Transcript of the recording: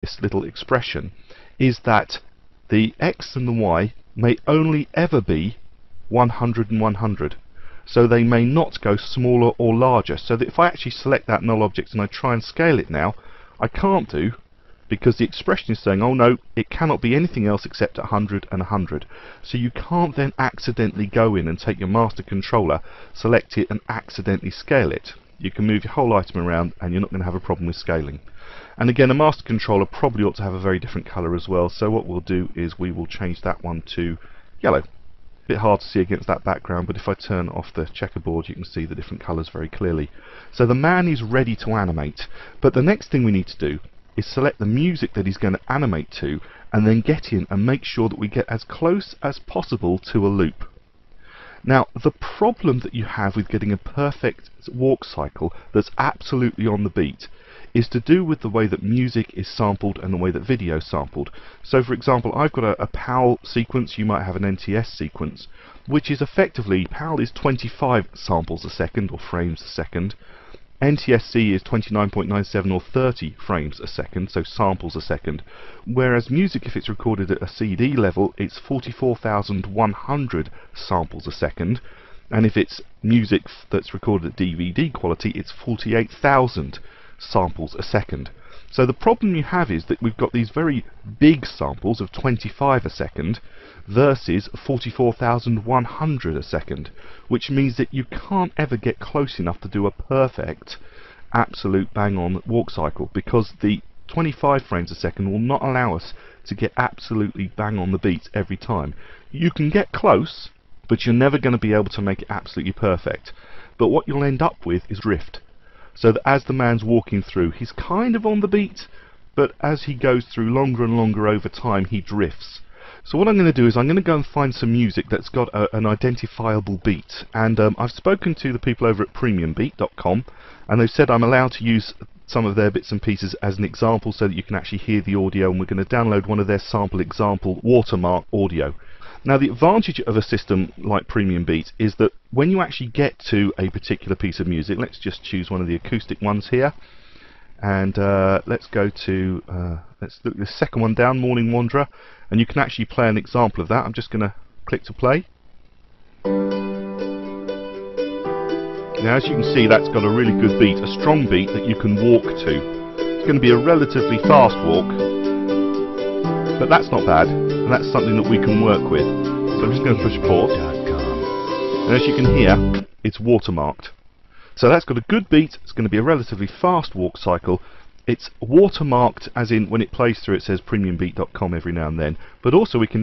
this little expression is that the X and the Y may only ever be 100 and 100. So they may not go smaller or larger. So that if I actually select that null object and I try and scale it now, I can't do, because the expression is saying, oh no, it cannot be anything else except 100 and 100. So you can't then accidentally go in and take your master controller, select it and accidentally scale it. You can move your whole item around and you're not going to have a problem with scaling. And again, a master controller probably ought to have a very different colour as well, so what we'll do is we will change that one to yellow. Bit hard to see against that background, but if I turn off the checkerboard you can see the different colours very clearly. So the man is ready to animate, but the next thing we need to do is select the music that he's going to animate to and then get in and make sure that we get as close as possible to a loop. Now the problem that you have with getting a perfect walk cycle that's absolutely on the beat is to do with the way that music is sampled and the way that video is sampled. So for example, I've got a PAL sequence, you might have an NTS sequence, which is effectively, PAL is 25 samples a second or frames a second, NTSC is 29.97 or 30 frames a second, so samples a second, whereas music, if it's recorded at a CD level, it's 44,100 samples a second, and if it's music that's recorded at DVD quality, it's 48,000 samples a second. So the problem you have is that we've got these very big samples of 25 a second versus 44,100 a second, which means that you can't ever get close enough to do a perfect, absolute bang-on walk cycle, because the 25 frames a second will not allow us to get absolutely bang on the beat every time. You can get close, but you're never going to be able to make it absolutely perfect. But what you'll end up with is drift. So that as the man's walking through, he's kind of on the beat, but as he goes through longer and longer over time, he drifts. So what I'm going to do is I'm going to go and find some music that's got an identifiable beat. And I've spoken to the people over at premiumbeat.com, and they've said I'm allowed to use some of their bits and pieces as an example so that you can actually hear the audio, and we're going to download one of their sample example watermark audio. Now the advantage of a system like Premium Beat is that when you actually get to a particular piece of music, let's just choose one of the acoustic ones here, and let's go to, let's look at the second one down, Morning Wanderer, and you can actually play an example of that. I'm just going to click to play. Now as you can see, that's got a really good beat, a strong beat that you can walk to. It's going to be a relatively fast walk, but that's not bad, and that's something that we can work with. So I'm just going to push pause, and as you can hear, it's watermarked. So that's got a good beat, it's going to be a relatively fast walk cycle. It's watermarked as in when it plays through it says premiumbeat.com every now and then, but also we can